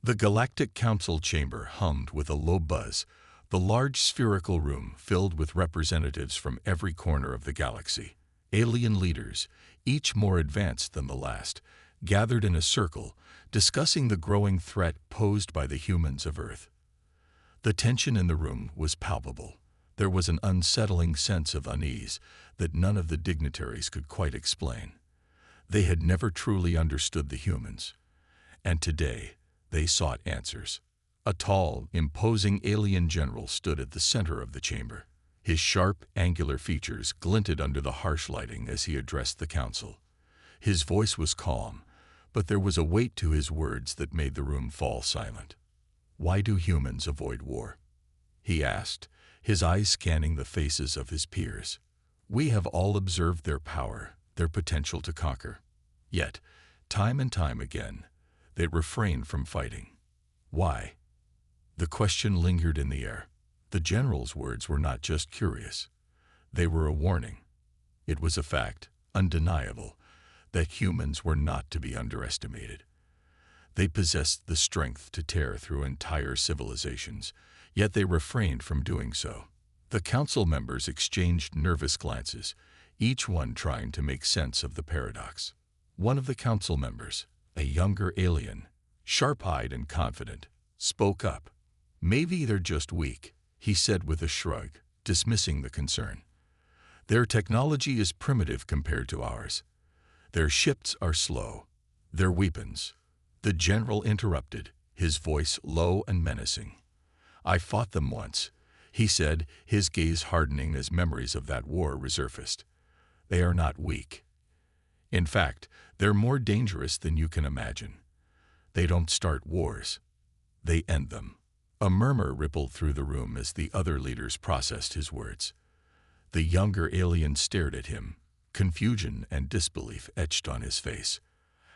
The Galactic Council chamber hummed with a low buzz, the large spherical room filled with representatives from every corner of the galaxy. Alien leaders, each more advanced than the last, gathered in a circle, discussing the growing threat posed by the humans of Earth. The tension in the room was palpable. There was an unsettling sense of unease that none of the dignitaries could quite explain. They had never truly understood the humans, and today they sought answers. A tall, imposing alien general stood at the center of the chamber. His sharp, angular features glinted under the harsh lighting as he addressed the council. His voice was calm, but there was a weight to his words that made the room fall silent. "Why do humans avoid war?" he asked, his eyes scanning the faces of his peers. "We have all observed their power, their potential to conquer. Yet, time and time again, they refrain from fighting. Why?" The question lingered in the air. The general's words were not just curious. They were a warning. It was a fact, undeniable, that humans were not to be underestimated. They possessed the strength to tear through entire civilizations, yet they refrained from doing so. The council members exchanged nervous glances, each one trying to make sense of the paradox. One of the council members, a younger alien, sharp-eyed and confident, spoke up. "Maybe they're just weak," he said with a shrug, dismissing the concern. "Their technology is primitive compared to ours. Their ships are slow. Their weapons—" The general interrupted, his voice low and menacing. "I fought them once," he said, his gaze hardening as memories of that war resurfaced. "They are not weak. In fact, they're more dangerous than you can imagine. They don't start wars. They end them." A murmur rippled through the room as the other leaders processed his words. The younger alien stared at him, confusion and disbelief etched on his face.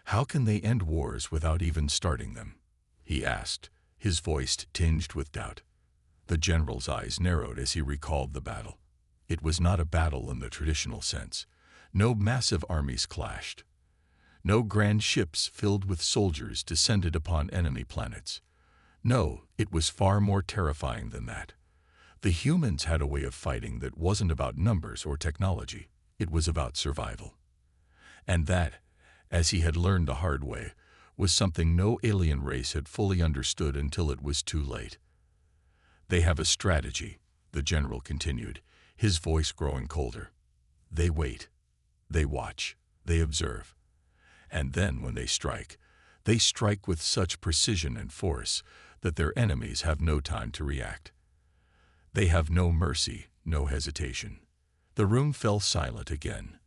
"How can they end wars without even starting them?" he asked, his voice tinged with doubt. The general's eyes narrowed as he recalled the battle. It was not a battle in the traditional sense. No massive armies clashed. No grand ships filled with soldiers descended upon enemy planets. No, it was far more terrifying than that. The humans had a way of fighting that wasn't about numbers or technology. It was about survival. And that, as he had learned the hard way, was something no alien race had fully understood until it was too late. "They have a strategy," the general continued, his voice growing colder. "They wait. They watch. They observe. And then when they strike with such precision and force that their enemies have no time to react. They have no mercy, no hesitation." The room fell silent again.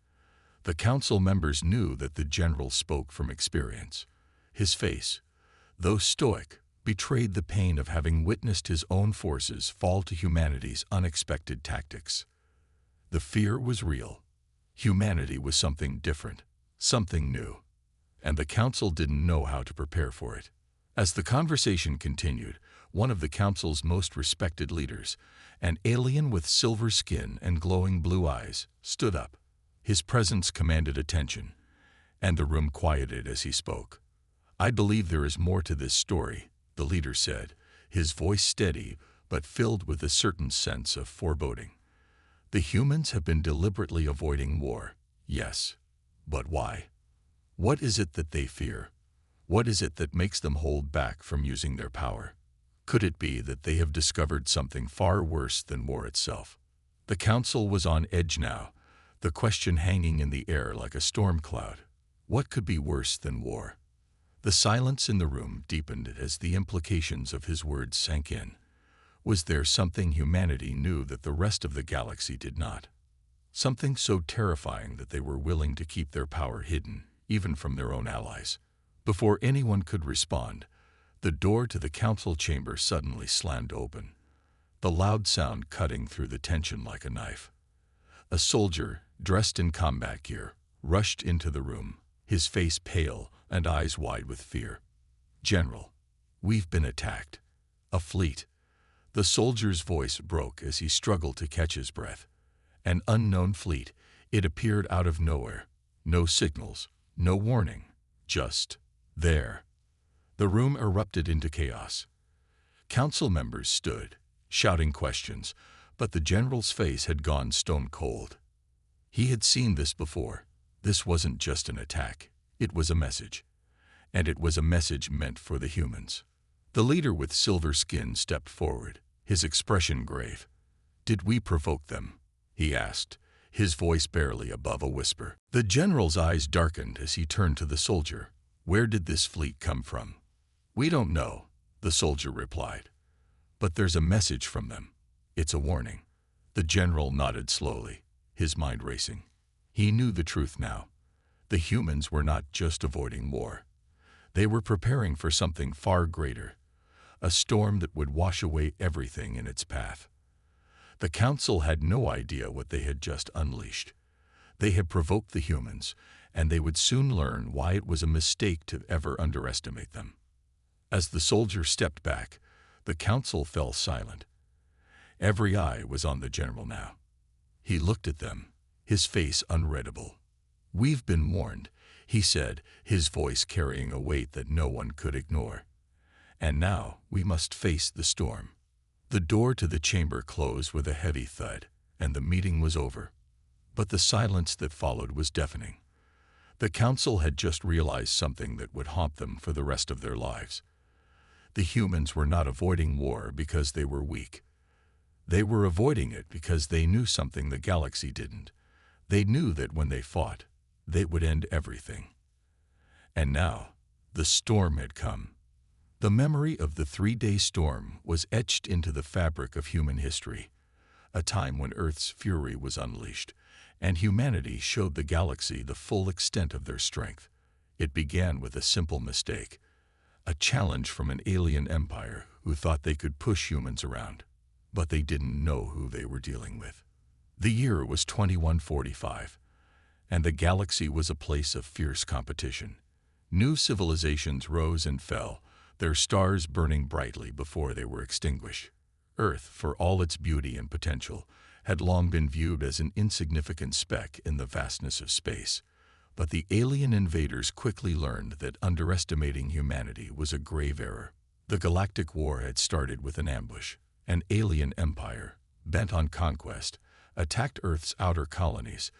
The council members knew that the general spoke from experience. His face, though stoic, betrayed the pain of having witnessed his own forces fall to humanity's unexpected tactics. The fear was real. Humanity was something different, something new, and the council didn't know how to prepare for it. As the conversation continued, one of the council's most respected leaders, an alien with silver skin and glowing blue eyes, stood up. His presence commanded attention, and the room quieted as he spoke. "I believe there is more to this story," the leader said, his voice steady but filled with a certain sense of foreboding. "The humans have been deliberately avoiding war, yes, but why? What is it that they fear? What is it that makes them hold back from using their power? Could it be that they have discovered something far worse than war itself?" The council was on edge now, the question hanging in the air like a storm cloud. What could be worse than war? The silence in the room deepened as the implications of his words sank in. Was there something humanity knew that the rest of the galaxy did not? Something so terrifying that they were willing to keep their power hidden, even from their own allies? Before anyone could respond, the door to the council chamber suddenly slammed open, the loud sound cutting through the tension like a knife. A soldier, dressed in combat gear, rushed into the room, his face pale and eyes wide with fear. "General, we've been attacked. A fleet." The soldier's voice broke as he struggled to catch his breath. An unknown fleet, it appeared out of nowhere. No signals, no warning, just there. The room erupted into chaos. Council members stood, shouting questions, but the general's face had gone stone cold. He had seen this before. This wasn't just an attack. It was a message. And it was a message meant for the humans. The leader with silver skin stepped forward, his expression grave. "Did we provoke them?" he asked, his voice barely above a whisper. The general's eyes darkened as he turned to the soldier. "Where did this fleet come from?" "We don't know," the soldier replied. "But there's a message from them. It's a warning." The general nodded slowly, his mind racing. He knew the truth now. The humans were not just avoiding war. They were preparing for something far greater, a storm that would wash away everything in its path. The council had no idea what they had just unleashed. They had provoked the humans, and they would soon learn why it was a mistake to ever underestimate them. As the soldier stepped back, the council fell silent. Every eye was on the general now. He looked at them, his face unreadable. "We've been warned," he said, his voice carrying a weight that no one could ignore. "And now we must face the storm." The door to the chamber closed with a heavy thud, and the meeting was over. But the silence that followed was deafening. The council had just realized something that would haunt them for the rest of their lives. The humans were not avoiding war because they were weak. They were avoiding it because they knew something the galaxy didn't. They knew that when they fought, they would end everything. And now, the storm had come. The memory of the 3-day storm was etched into the fabric of human history, a time when Earth's fury was unleashed, and humanity showed the galaxy the full extent of their strength. It began with a simple mistake, a challenge from an alien empire who thought they could push humans around, but they didn't know who they were dealing with. The year was 2145, and the galaxy was a place of fierce competition. New civilizations rose and fell, their stars burning brightly before they were extinguished. Earth, for all its beauty and potential, had long been viewed as an insignificant speck in the vastness of space. But the alien invaders quickly learned that underestimating humanity was a grave error. The galactic war had started with an ambush. An alien empire, bent on conquest, attacked Earth's outer colonies,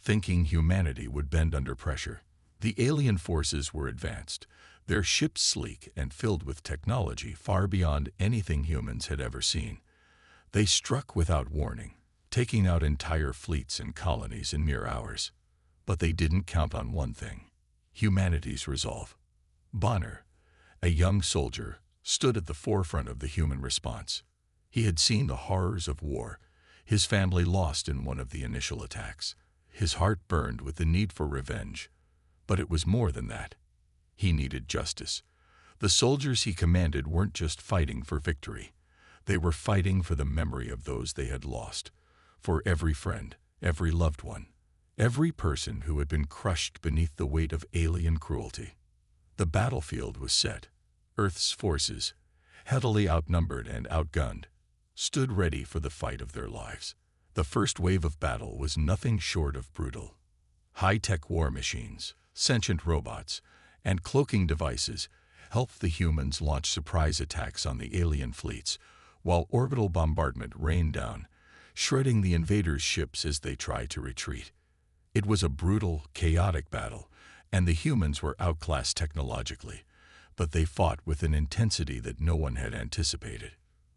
thinking humanity would bend under pressure. The alien forces were advanced, their ships sleek and filled with technology far beyond anything humans had ever seen. They struck without warning, taking out entire fleets and colonies in mere hours. But they didn't count on one thing: humanity's resolve. Bonner, a young soldier, stood at the forefront of the human response. He had seen the horrors of war, his family lost in one of the initial attacks. His heart burned with the need for revenge. But it was more than that. He needed justice. The soldiers he commanded weren't just fighting for victory. They were fighting for the memory of those they had lost, for every friend, every loved one, every person who had been crushed beneath the weight of alien cruelty. The battlefield was set. Earth's forces, heavily outnumbered and outgunned, stood ready for the fight of their lives. The first wave of battle was nothing short of brutal. High-tech war machines, sentient robots, and cloaking devices helped the humans launch surprise attacks on the alien fleets, while orbital bombardment rained down, shredding the invaders' ships as they tried to retreat. It was a brutal, chaotic battle, and the humans were outclassed technologically, but they fought with an intensity that no one had anticipated.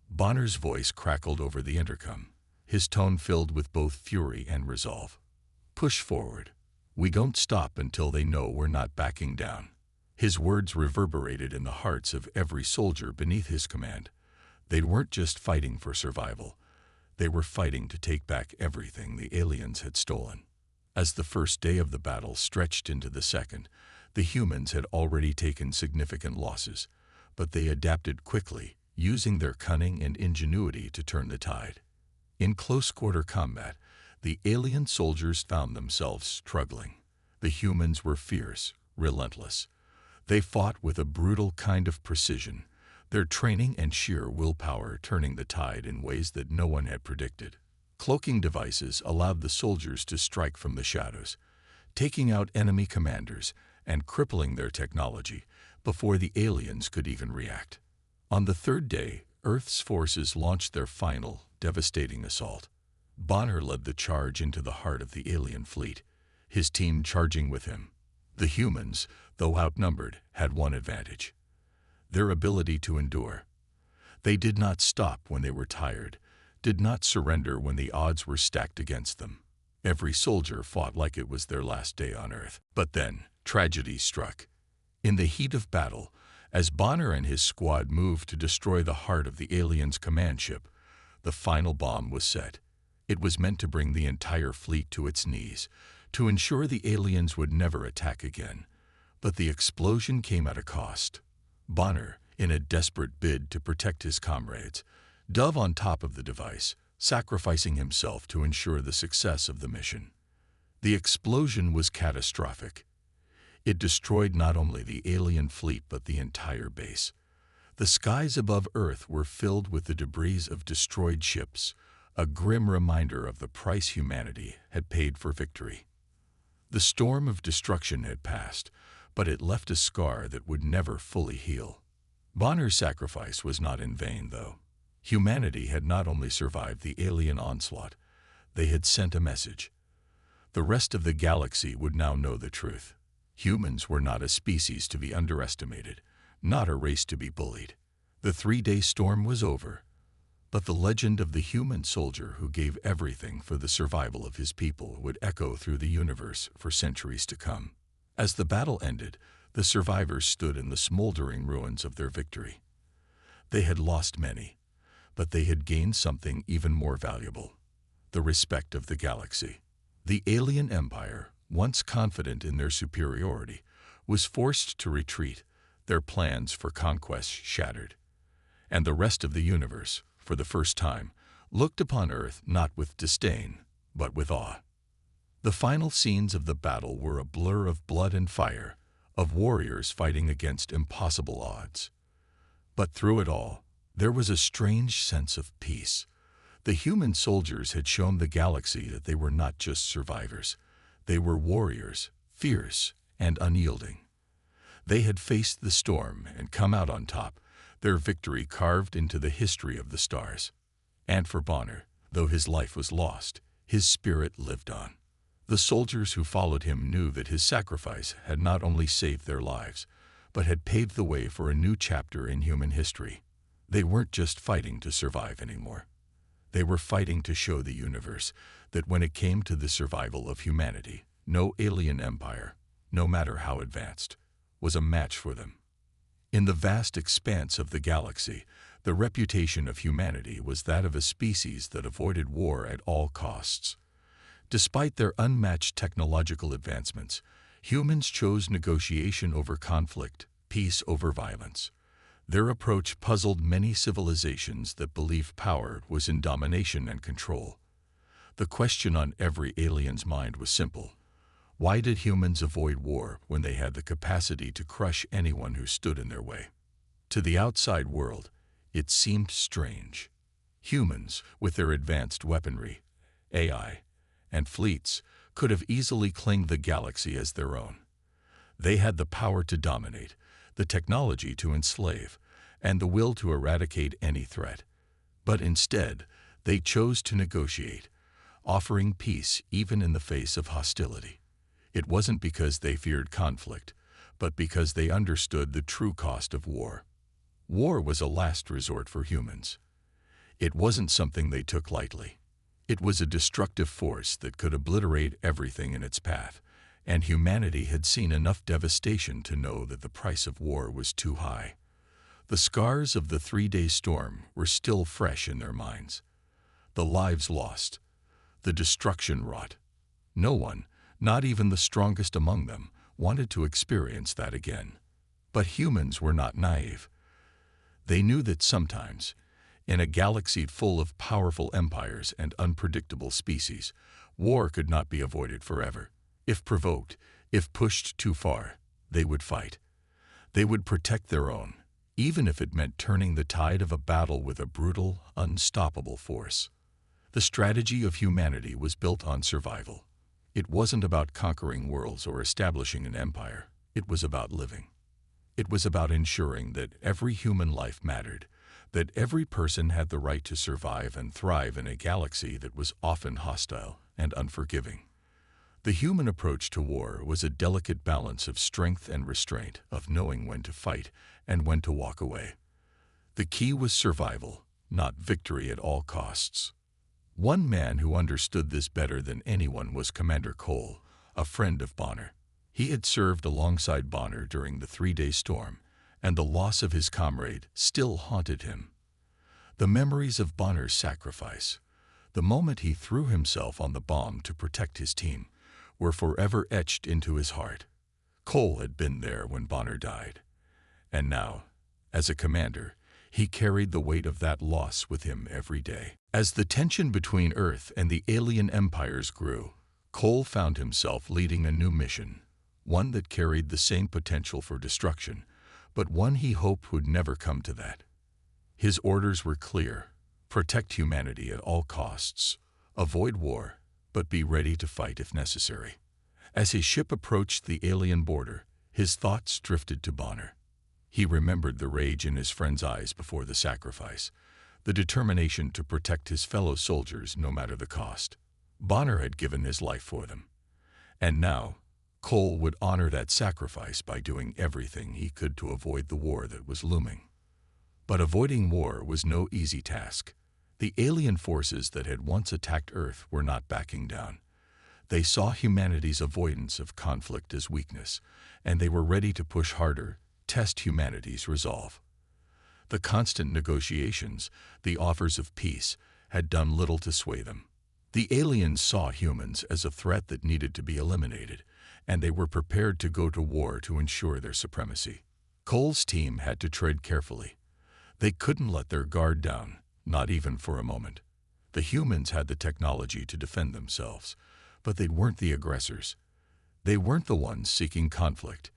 Bonner's voice crackled over the intercom, his tone filled with both fury and resolve. "Push forward. We don't stop until they know we're not backing down." His words reverberated in the hearts of every soldier beneath his command. They weren't just fighting for survival. They were fighting to take back everything the aliens had stolen. As the first day of the battle stretched into the second, the humans had already taken significant losses, but they adapted quickly, using their cunning and ingenuity to turn the tide. In close-quarter combat, the alien soldiers found themselves struggling. The humans were fierce, relentless. They fought with a brutal kind of precision, their training and sheer willpower turning the tide in ways that no one had predicted. Cloaking devices allowed the soldiers to strike from the shadows, taking out enemy commanders and crippling their technology, before the aliens could even react. On the third day, Earth's forces launched their final, devastating assault. Bonner led the charge into the heart of the alien fleet, his team charging with him. The humans, though outnumbered, had one advantage: their ability to endure. They did not stop when they were tired, did not surrender when the odds were stacked against them. Every soldier fought like it was their last day on Earth. But then, tragedy struck. In the heat of battle, as Bonner and his squad moved to destroy the heart of the aliens' command ship, the final bomb was set. It was meant to bring the entire fleet to its knees, to ensure the aliens would never attack again. But the explosion came at a cost. Bonner, in a desperate bid to protect his comrades, dove on top of the device, sacrificing himself to ensure the success of the mission. The explosion was catastrophic. It destroyed not only the alien fleet but the entire base. The skies above Earth were filled with the debris of destroyed ships, a grim reminder of the price humanity had paid for victory. The storm of destruction had passed, but it left a scar that would never fully heal. Bonner's sacrifice was not in vain, though. Humanity had not only survived the alien onslaught, they had sent a message. The rest of the galaxy would now know the truth. Humans were not a species to be underestimated, not a race to be bullied. The 3-day storm was over, but the legend of the human soldier who gave everything for the survival of his people would echo through the universe for centuries to come. As the battle ended, the survivors stood in the smoldering ruins of their victory. They had lost many, but they had gained something even more valuable: the respect of the galaxy. The alien empire, once confident in their superiority, was forced to retreat, their plans for conquest shattered. And the rest of the universe, for the first time, looked upon Earth not with disdain, but with awe. The final scenes of the battle were a blur of blood and fire, of warriors fighting against impossible odds. But through it all, there was a strange sense of peace. The human soldiers had shown the galaxy that they were not just survivors. They were warriors, fierce and unyielding. They had faced the storm and come out on top, their victory carved into the history of the stars. And for Bonner, though his life was lost, his spirit lived on. The soldiers who followed him knew that his sacrifice had not only saved their lives, but had paved the way for a new chapter in human history. They weren't just fighting to survive anymore. They were fighting to show the universe that when it came to the survival of humanity, no alien empire, no matter how advanced, was a match for them. In the vast expanse of the galaxy, the reputation of humanity was that of a species that avoided war at all costs. Despite their unmatched technological advancements, humans chose negotiation over conflict, peace over violence. Their approach puzzled many civilizations that believed power was in domination and control. The question on every alien's mind was simple: why did humans avoid war when they had the capacity to crush anyone who stood in their way? To the outside world, it seemed strange. Humans, with their advanced weaponry, AI, and fleets, could have easily claimed the galaxy as their own. They had the power to dominate, the technology to enslave, and the will to eradicate any threat. But instead, they chose to negotiate, offering peace even in the face of hostility. It wasn't because they feared conflict, but because they understood the true cost of war. War was a last resort for humans. It wasn't something they took lightly. It was a destructive force that could obliterate everything in its path, and humanity had seen enough devastation to know that the price of war was too high. The scars of the 3-day storm were still fresh in their minds. The lives lost, the destruction wrought. No one, not even the strongest among them, wanted to experience that again. But humans were not naive. They knew that sometimes, in a galaxy full of powerful empires and unpredictable species, war could not be avoided forever. If provoked, if pushed too far, they would fight. They would protect their own, even if it meant turning the tide of a battle with a brutal, unstoppable force. The strategy of humanity was built on survival. It wasn't about conquering worlds or establishing an empire. It was about living. It was about ensuring that every human life mattered, that every person had the right to survive and thrive in a galaxy that was often hostile and unforgiving. The human approach to war was a delicate balance of strength and restraint, of knowing when to fight and when to walk away. The key was survival, not victory at all costs. One man who understood this better than anyone was Commander Cole, a friend of Bonner. He had served alongside Bonner during the 3-day storm, and the loss of his comrade still haunted him. The memories of Bonner's sacrifice, the moment he threw himself on the bomb to protect his team, were forever etched into his heart. Cole had been there when Bonner died, and now, as a commander, he carried the weight of that loss with him every day. As the tension between Earth and the alien empires grew, Cole found himself leading a new mission, one that carried the same potential for destruction, but one he hoped would never come to that. His orders were clear: protect humanity at all costs, avoid war, but be ready to fight if necessary. As his ship approached the alien border, his thoughts drifted to Bonner. He remembered the rage in his friend's eyes before the sacrifice, the determination to protect his fellow soldiers no matter the cost. Bonner had given his life for them, and now Cole would honor that sacrifice by doing everything he could to avoid the war that was looming. But avoiding war was no easy task. The alien forces that had once attacked Earth were not backing down. They saw humanity's avoidance of conflict as weakness, and they were ready to push harder, test humanity's resolve. The constant negotiations, the offers of peace, had done little to sway them. The aliens saw humans as a threat that needed to be eliminated, and they were prepared to go to war to ensure their supremacy. Cole's team had to tread carefully. They couldn't let their guard down, not even for a moment. The humans had the technology to defend themselves, but they weren't the aggressors. They weren't the ones seeking conflict.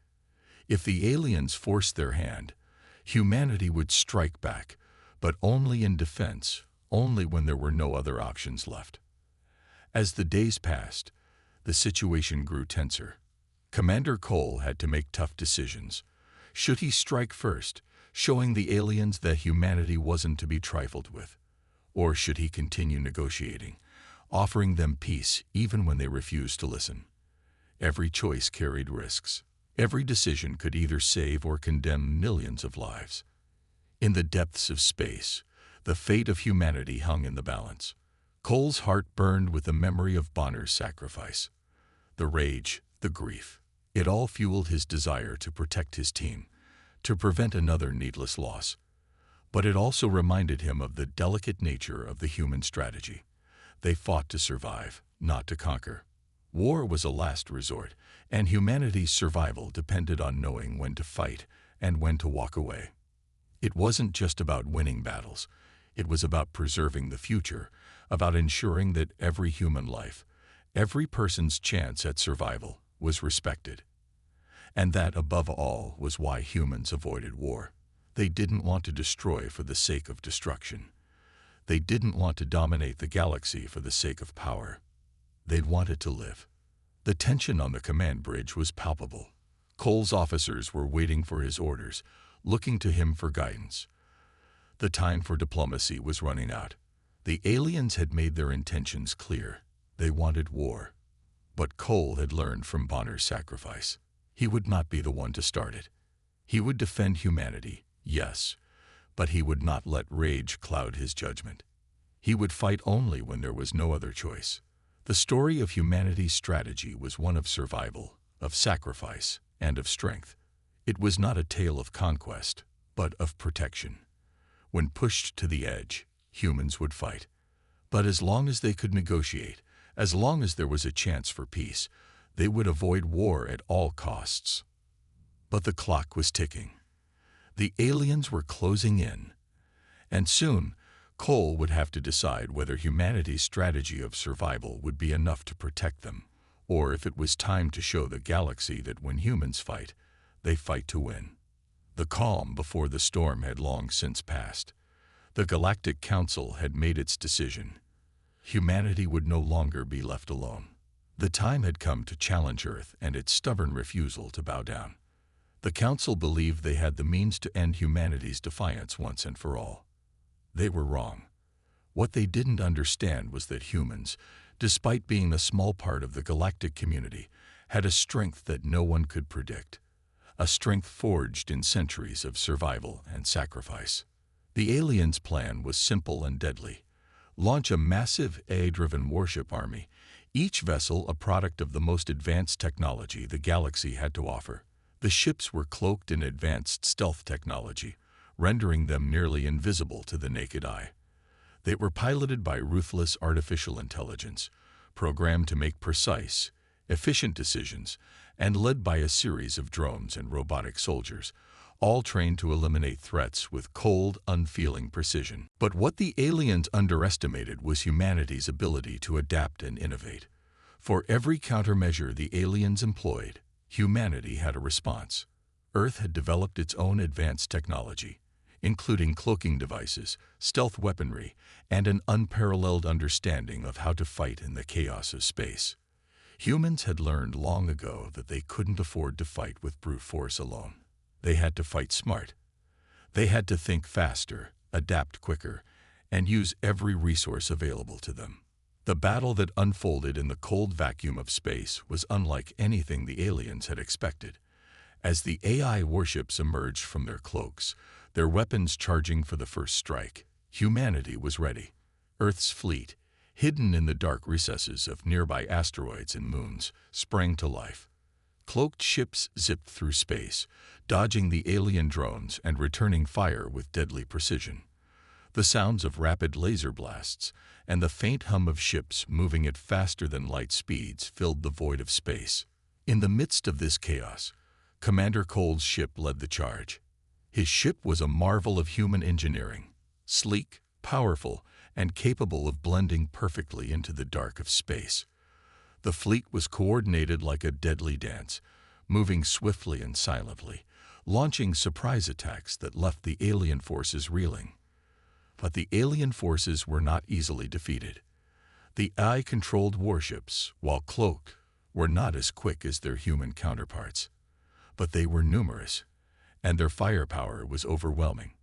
If the aliens forced their hand, humanity would strike back, but only in defense, only when there were no other options left. As the days passed, the situation grew tenser. Commander Cole had to make tough decisions. Should he strike first, showing the aliens that humanity wasn't to be trifled with? Or should he continue negotiating, offering them peace even when they refused to listen? Every choice carried risks. Every decision could either save or condemn millions of lives. In the depths of space, the fate of humanity hung in the balance. Cole's heart burned with the memory of Bonner's sacrifice. The rage, the grief, it all fueled his desire to protect his team, to prevent another needless loss. But it also reminded him of the delicate nature of the human strategy. They fought to survive, not to conquer. War was a last resort, and humanity's survival depended on knowing when to fight and when to walk away. It wasn't just about winning battles. It was about preserving the future, about ensuring that every human life, every person's chance at survival, was respected. And that, above all, was why humans avoided war. They didn't want to destroy for the sake of destruction. They didn't want to dominate the galaxy for the sake of power. They'd wanted to live. The tension on the command bridge was palpable. Cole's officers were waiting for his orders, looking to him for guidance. The time for diplomacy was running out. The aliens had made their intentions clear. They wanted war. But Cole had learned from Bonner's sacrifice. He would not be the one to start it. He would defend humanity, yes, but he would not let rage cloud his judgment. He would fight only when there was no other choice. The story of humanity's strategy was one of survival, of sacrifice, and of strength. It was not a tale of conquest, but of protection. When pushed to the edge, humans would fight. But as long as they could negotiate, as long as there was a chance for peace, they would avoid war at all costs. But the clock was ticking. The aliens were closing in, and soon Cole would have to decide whether humanity's strategy of survival would be enough to protect them, or if it was time to show the galaxy that when humans fight, they fight to win. The calm before the storm had long since passed. The Galactic Council had made its decision. Humanity would no longer be left alone. The time had come to challenge Earth and its stubborn refusal to bow down. The Council believed they had the means to end humanity's defiance once and for all. They were wrong. What they didn't understand was that humans, despite being a small part of the galactic community, had a strength that no one could predict, a strength forged in centuries of survival and sacrifice. The aliens' plan was simple and deadly. Launch a massive AI-driven warship army, each vessel a product of the most advanced technology the galaxy had to offer. The ships were cloaked in advanced stealth technology, rendering them nearly invisible to the naked eye. They were piloted by ruthless artificial intelligence, programmed to make precise, efficient decisions, and led by a series of drones and robotic soldiers, all trained to eliminate threats with cold, unfeeling precision. But what the aliens underestimated was humanity's ability to adapt and innovate. For every countermeasure the aliens employed, humanity had a response. Earth had developed its own advanced technology, including cloaking devices, stealth weaponry, and an unparalleled understanding of how to fight in the chaos of space. Humans had learned long ago that they couldn't afford to fight with brute force alone. They had to fight smart. They had to think faster, adapt quicker, and use every resource available to them. The battle that unfolded in the cold vacuum of space was unlike anything the aliens had expected. As the AI warships emerged from their cloaks, their weapons charging for the first strike, humanity was ready. Earth's fleet, hidden in the dark recesses of nearby asteroids and moons, sprang to life. Cloaked ships zipped through space, dodging the alien drones and returning fire with deadly precision. The sounds of rapid laser blasts and the faint hum of ships moving at faster than light speeds filled the void of space. In the midst of this chaos, Commander Cole's ship led the charge. His ship was a marvel of human engineering, sleek, powerful, and capable of blending perfectly into the dark of space. The fleet was coordinated like a deadly dance, moving swiftly and silently, launching surprise attacks that left the alien forces reeling. But the alien forces were not easily defeated. The AI-controlled warships, while cloaked, were not as quick as their human counterparts. But they were numerous, and their firepower was overwhelming.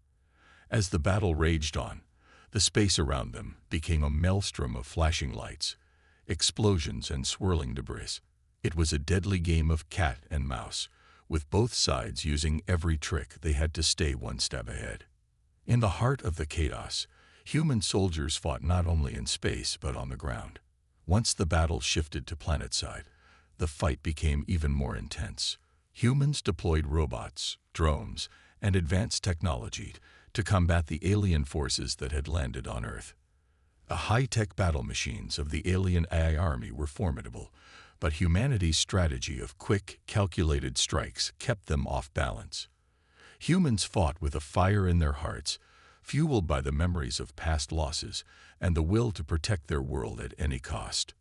As the battle raged on, the space around them became a maelstrom of flashing lights, explosions, and swirling debris. It was a deadly game of cat and mouse, with both sides using every trick they had to stay one step ahead. In the heart of the chaos, human soldiers fought not only in space but on the ground. Once the battle shifted to planetside, the fight became even more intense. Humans deployed robots, drones, and advanced technology to combat the alien forces that had landed on Earth. The high-tech battle machines of the alien AI army were formidable, but humanity's strategy of quick, calculated strikes kept them off balance. Humans fought with a fire in their hearts, fueled by the memories of past losses and the will to protect their world at any cost.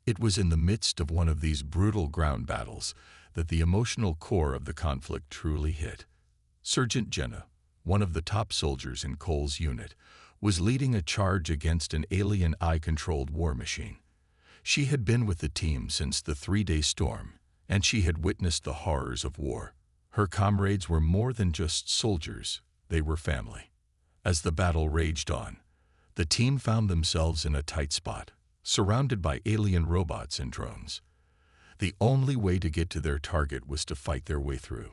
It was in the midst of one of these brutal ground battles that the emotional core of the conflict truly hit. Sergeant Jenna, one of the top soldiers in Cole's unit, was leading a charge against an alien AI-controlled war machine. She had been with the team since the 3-day storm, and she had witnessed the horrors of war. Her comrades were more than just soldiers, they were family. As the battle raged on, the team found themselves in a tight spot, surrounded by alien robots and drones. The only way to get to their target was to fight their way through.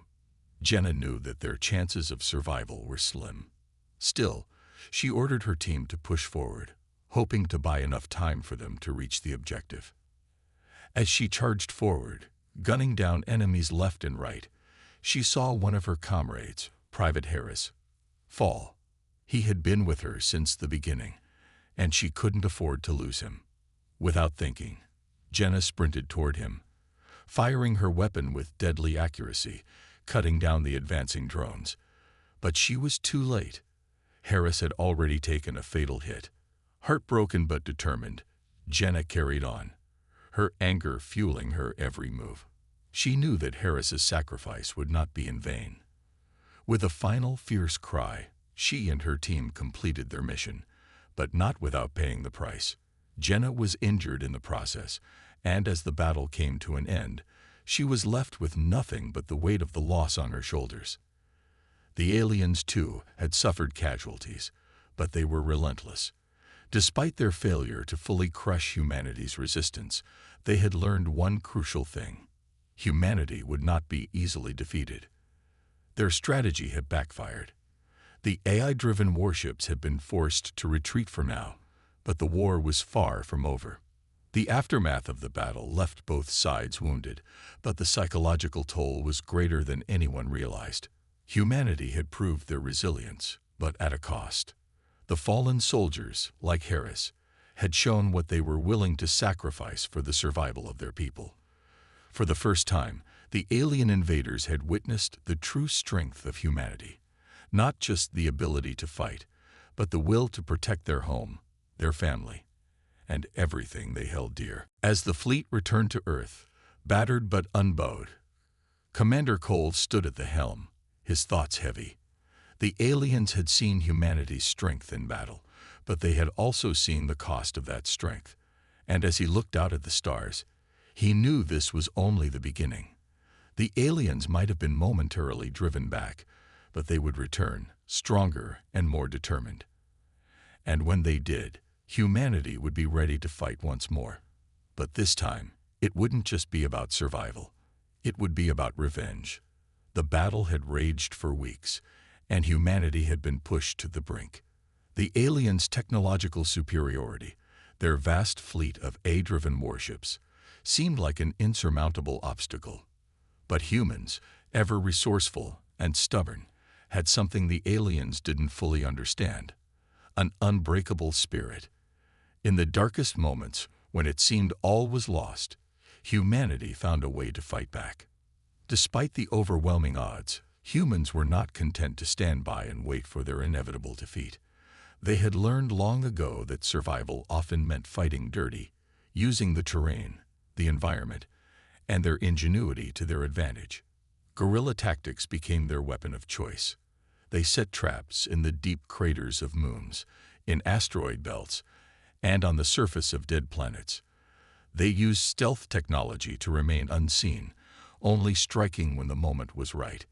Jenna knew that their chances of survival were slim. Still, she ordered her team to push forward, hoping to buy enough time for them to reach the objective. As she charged forward, gunning down enemies left and right, she saw one of her comrades, Private Harris, fall. He had been with her since the beginning, and she couldn't afford to lose him. Without thinking, Jenna sprinted toward him, firing her weapon with deadly accuracy, cutting down the advancing drones. But she was too late. Harris had already taken a fatal hit. Heartbroken but determined, Jenna carried on, her anger fueling her every move. She knew that Harris's sacrifice would not be in vain. With a final fierce cry, she and her team completed their mission, but not without paying the price. Jenna was injured in the process, and as the battle came to an end, she was left with nothing but the weight of the loss on her shoulders. The aliens, too, had suffered casualties, but they were relentless. Despite their failure to fully crush humanity's resistance, they had learned one crucial thing: humanity would not be easily defeated. Their strategy had backfired. The AI-driven warships had been forced to retreat for now, but the war was far from over. The aftermath of the battle left both sides wounded, but the psychological toll was greater than anyone realized. Humanity had proved their resilience, but at a cost. The fallen soldiers, like Harris, had shown what they were willing to sacrifice for the survival of their people. For the first time, the alien invaders had witnessed the true strength of humanity. Not just the ability to fight, but the will to protect their home, their family, and everything they held dear. As the fleet returned to Earth, battered but unbowed, Commander Cole stood at the helm, his thoughts heavy. The aliens had seen humanity's strength in battle, but they had also seen the cost of that strength. And as he looked out at the stars, he knew this was only the beginning. The aliens might have been momentarily driven back, but they would return, stronger and more determined. And when they did, humanity would be ready to fight once more. But this time, it wouldn't just be about survival. It would be about revenge. The battle had raged for weeks, and humanity had been pushed to the brink. The aliens' technological superiority, their vast fleet of AI-driven warships, seemed like an insurmountable obstacle. But humans, ever resourceful and stubborn, had something the aliens didn't fully understand: an unbreakable spirit. In the darkest moments, when it seemed all was lost, humanity found a way to fight back. Despite the overwhelming odds, humans were not content to stand by and wait for their inevitable defeat. They had learned long ago that survival often meant fighting dirty, using the terrain, the environment, and their ingenuity to their advantage. Guerrilla tactics became their weapon of choice. They set traps in the deep craters of moons, in asteroid belts, and on the surface of dead planets. They used stealth technology to remain unseen, only striking when the moment was right.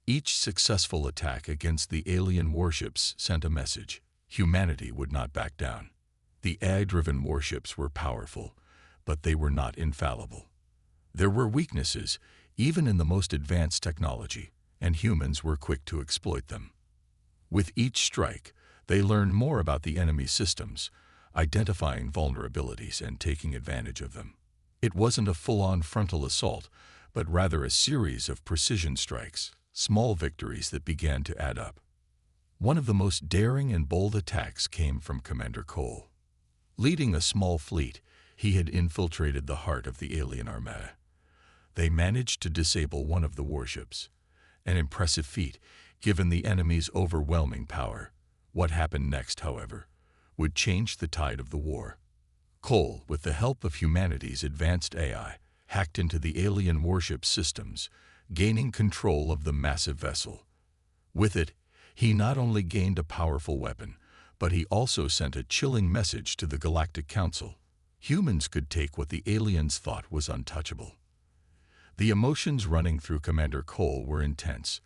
Each successful attack against the alien warships sent a message: humanity would not back down. The AI-driven warships were powerful, but they were not infallible. There were weaknesses, even in the most advanced technology, and humans were quick to exploit them. With each strike, they learned more about the enemy's systems, identifying vulnerabilities and taking advantage of them. It wasn't a full-on frontal assault, but rather a series of precision strikes, small victories that began to add up. One of the most daring and bold attacks came from Commander Cole. Leading a small fleet, he had infiltrated the heart of the alien armada. They managed to disable one of the warships, an impressive feat given the enemy's overwhelming power. What happened next, however, would change the tide of the war. Cole, with the help of humanity's advanced AI, hacked into the alien warship systems, gaining control of the massive vessel. With it, he not only gained a powerful weapon, but he also sent a chilling message to the Galactic Council. Humans could take what the aliens thought was untouchable. The emotions running through Commander Cole were intense.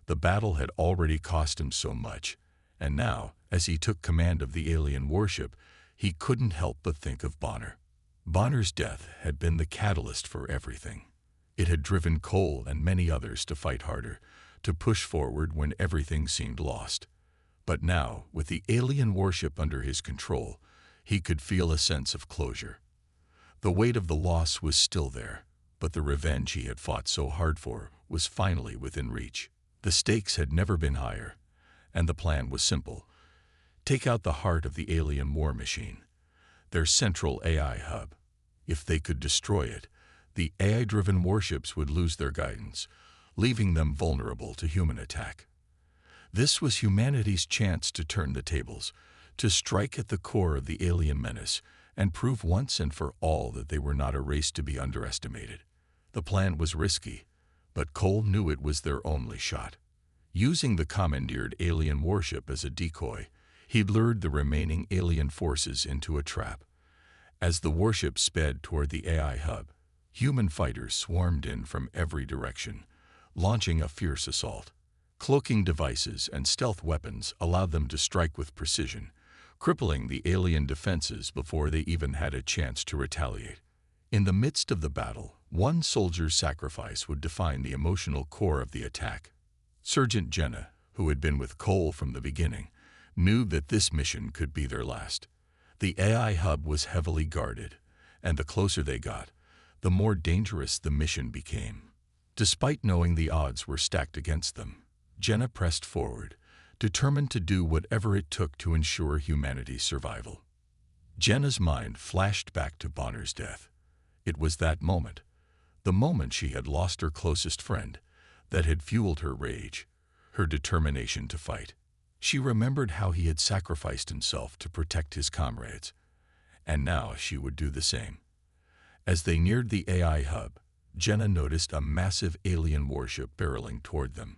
The battle had already cost him so much, and now, as he took command of the alien warship, he couldn't help but think of Bonner. Bonner's death had been the catalyst for everything. It had driven Cole and many others to fight harder, to push forward when everything seemed lost. But now, with the alien warship under his control, he could feel a sense of closure. The weight of the loss was still there, but the revenge he had fought so hard for was finally within reach. The stakes had never been higher, and the plan was simple: take out the heart of the alien war machine, their central AI hub. If they could destroy it, the AI-driven warships would lose their guidance, leaving them vulnerable to human attack. This was humanity's chance to turn the tables, to strike at the core of the alien menace, and prove once and for all that they were not a race to be underestimated. The plan was risky, but Cole knew it was their only shot. Using the commandeered alien warship as a decoy, he lured the remaining alien forces into a trap. As the warship sped toward the AI hub, Human fighters swarmed in from every direction, launching a fierce assault. Cloaking devices and stealth weapons allowed them to strike with precision, crippling the alien defenses before they even had a chance to retaliate. In the midst of the battle, one soldier's sacrifice would define the emotional core of the attack. Sergeant Jenna, who had been with Cole from the beginning, knew that this mission could be their last. The AI hub was heavily guarded, and the closer they got, the more dangerous the mission became. Despite knowing the odds were stacked against them, Jenna pressed forward, determined to do whatever it took to ensure humanity's survival. Jenna's mind flashed back to Bonner's death. It was that moment, the moment she had lost her closest friend, that had fueled her rage, her determination to fight. She remembered how he had sacrificed himself to protect his comrades, and now she would do the same. As they neared the AI hub, Jenna noticed a massive alien warship barreling toward them,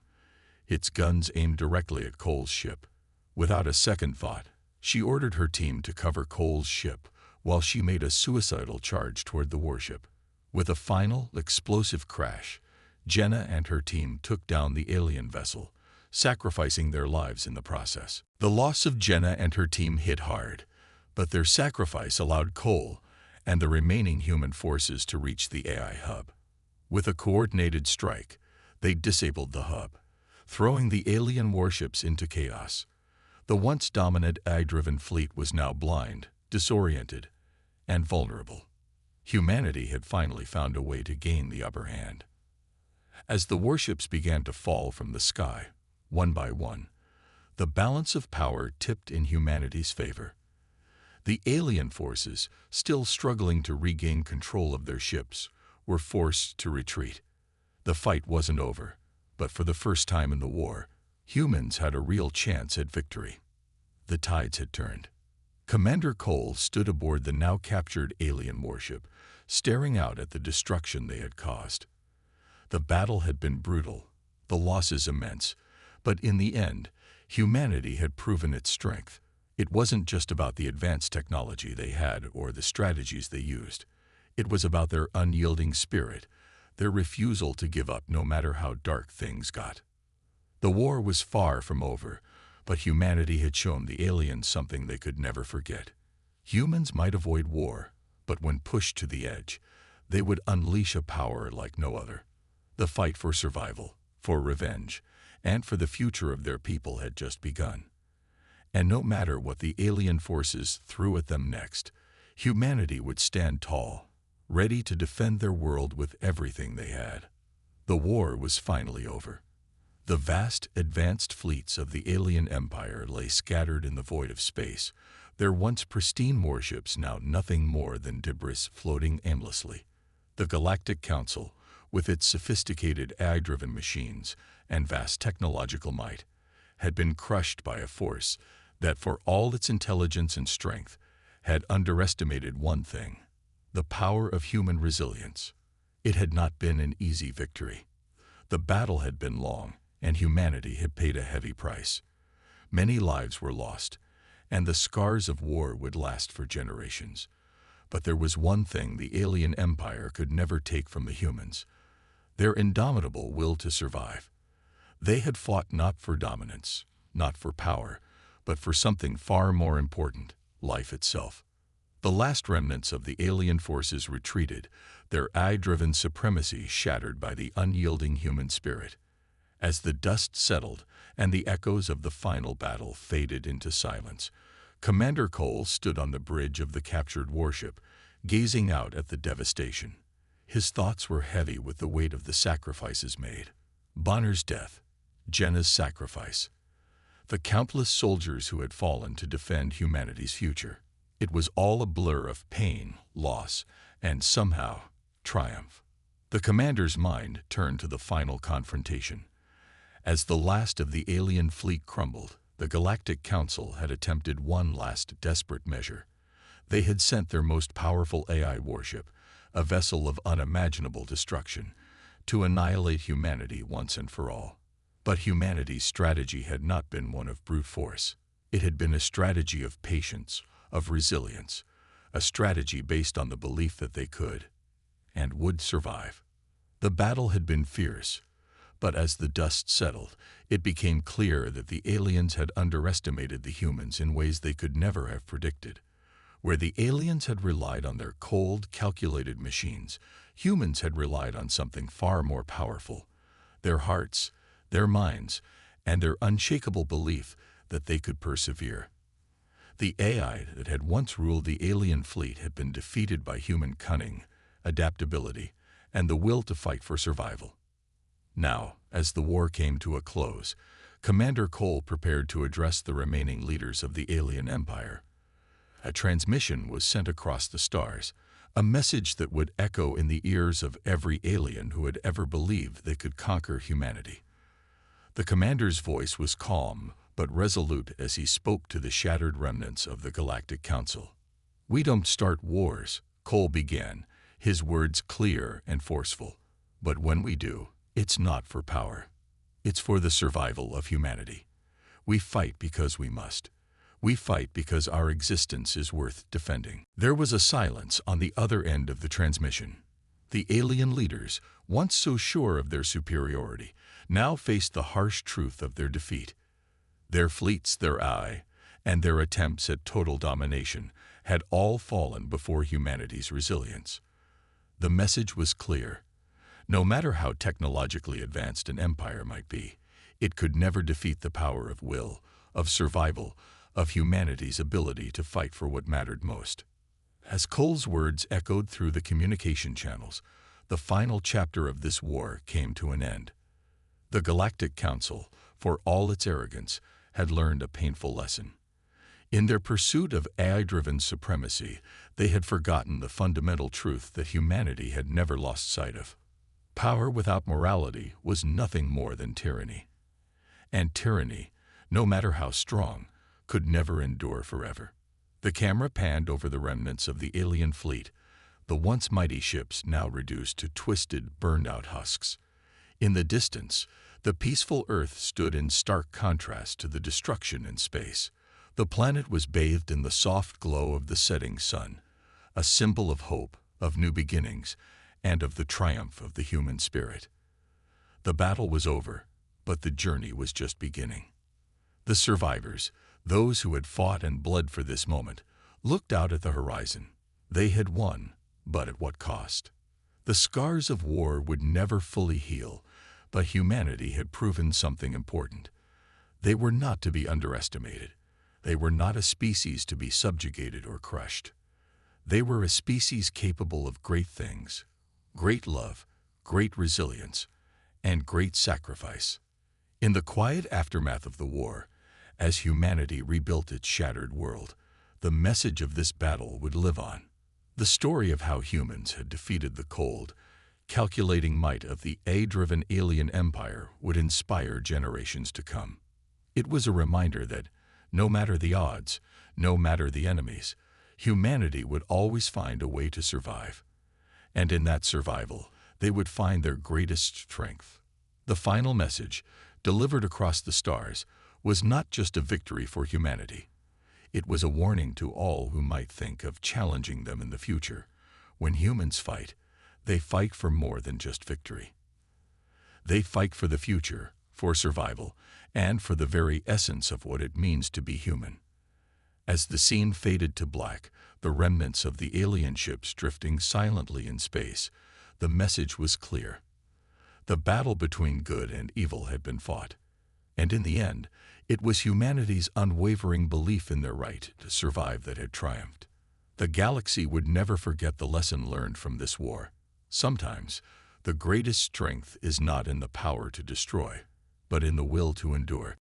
its guns aimed directly at Cole's ship. Without a second thought, she ordered her team to cover Cole's ship while she made a suicidal charge toward the warship. With a final, explosive crash, Jenna and her team took down the alien vessel, sacrificing their lives in the process. The loss of Jenna and her team hit hard, but their sacrifice allowed Cole and the remaining human forces to reach the AI hub. With a coordinated strike, they disabled the hub, throwing the alien warships into chaos. The once dominant AI-driven fleet was now blind, disoriented, and vulnerable. Humanity had finally found a way to gain the upper hand. As the warships began to fall from the sky, one by one, the balance of power tipped in humanity's favor. The alien forces, still struggling to regain control of their ships, were forced to retreat. The fight wasn't over, but for the first time in the war, humans had a real chance at victory. The tides had turned. Commander Cole stood aboard the now captured alien warship, staring out at the destruction they had caused. The battle had been brutal, the losses immense, but in the end, humanity had proven its strength. It wasn't just about the advanced technology they had or the strategies they used. It was about their unyielding spirit, their refusal to give up no matter how dark things got. The war was far from over, but humanity had shown the aliens something they could never forget. Humans might avoid war, but when pushed to the edge, they would unleash a power like no other. The fight for survival, for revenge, and for the future of their people had just begun. And no matter what the alien forces threw at them next, humanity would stand tall, ready to defend their world with everything they had. The war was finally over. The vast, advanced fleets of the alien empire lay scattered in the void of space, their once pristine warships now nothing more than debris floating aimlessly. The Galactic Council, with its sophisticated AI-driven machines and vast technological might, had been crushed by a force that, for all its intelligence and strength, had underestimated one thing: the power of human resilience. It had not been an easy victory. The battle had been long, and humanity had paid a heavy price. Many lives were lost, and the scars of war would last for generations. But there was one thing the alien empire could never take from the humans: their indomitable will to survive. They had fought not for dominance, not for power, but for something far more important: life itself. The last remnants of the alien forces retreated, their AI-driven supremacy shattered by the unyielding human spirit. As the dust settled and the echoes of the final battle faded into silence, Commander Cole stood on the bridge of the captured warship, gazing out at the devastation. His thoughts were heavy with the weight of the sacrifices made. Bonner's death, Jenna's sacrifice, the countless soldiers who had fallen to defend humanity's future. It was all a blur of pain, loss, and somehow triumph. The commander's mind turned to the final confrontation. As the last of the alien fleet crumbled, the Galactic Council had attempted one last desperate measure. They had sent their most powerful AI warship, a vessel of unimaginable destruction, to annihilate humanity once and for all. But humanity's strategy had not been one of brute force. It had been a strategy of patience, of resilience, a strategy based on the belief that they could, and would survive. The battle had been fierce, but as the dust settled, it became clear that the aliens had underestimated the humans in ways they could never have predicted. Where the aliens had relied on their cold, calculated machines, humans had relied on something far more powerful: their hearts, their minds, and their unshakable belief that they could persevere. The AI that had once ruled the alien fleet had been defeated by human cunning, adaptability, and the will to fight for survival. Now, as the war came to a close, Commander Cole prepared to address the remaining leaders of the alien empire. A transmission was sent across the stars, a message that would echo in the ears of every alien who had ever believed they could conquer humanity. The commander's voice was calm but resolute as he spoke to the shattered remnants of the Galactic Council. "We don't start wars," Cole began, his words clear and forceful. "But when we do, it's not for power. It's for the survival of humanity. We fight because we must. We fight because our existence is worth defending." There was a silence on the other end of the transmission. The alien leaders, once so sure of their superiority, now faced the harsh truth of their defeat. Their fleets, their eye, and their attempts at total domination had all fallen before humanity's resilience. The message was clear. No matter how technologically advanced an empire might be, it could never defeat the power of will, of survival, of humanity's ability to fight for what mattered most. As Cole's words echoed through the communication channels, the final chapter of this war came to an end. The Galactic Council, for all its arrogance, had learned a painful lesson. In their pursuit of AI-driven supremacy, they had forgotten the fundamental truth that humanity had never lost sight of. Power without morality was nothing more than tyranny. And tyranny, no matter how strong, could never endure forever. The camera panned over the remnants of the alien fleet, the once mighty ships now reduced to twisted, burned-out husks. In the distance, the peaceful Earth stood in stark contrast to the destruction in space. The planet was bathed in the soft glow of the setting sun, a symbol of hope, of new beginnings, and of the triumph of the human spirit. The battle was over, but the journey was just beginning. The survivors, those who had fought and bled for this moment, looked out at the horizon. They had won, but at what cost? The scars of war would never fully heal, but humanity had proven something important. They were not to be underestimated. They were not a species to be subjugated or crushed. They were a species capable of great things: great love, great resilience, and great sacrifice. In the quiet aftermath of the war, as humanity rebuilt its shattered world, the message of this battle would live on. The story of how humans had defeated the cold, calculating might of the AI-driven alien empire would inspire generations to come. It was a reminder that, no matter the odds, no matter the enemies, humanity would always find a way to survive. And in that survival, they would find their greatest strength. The final message, delivered across the stars, was not just a victory for humanity. It was a warning to all who might think of challenging them in the future. When humans fight, they fight for more than just victory. They fight for the future, for survival, and for the very essence of what it means to be human. As the scene faded to black, the remnants of the alien ships drifting silently in space, the message was clear. The battle between good and evil had been fought, and in the end, it was humanity's unwavering belief in their right to survive that had triumphed. The galaxy would never forget the lesson learned from this war. Sometimes, the greatest strength is not in the power to destroy, but in the will to endure.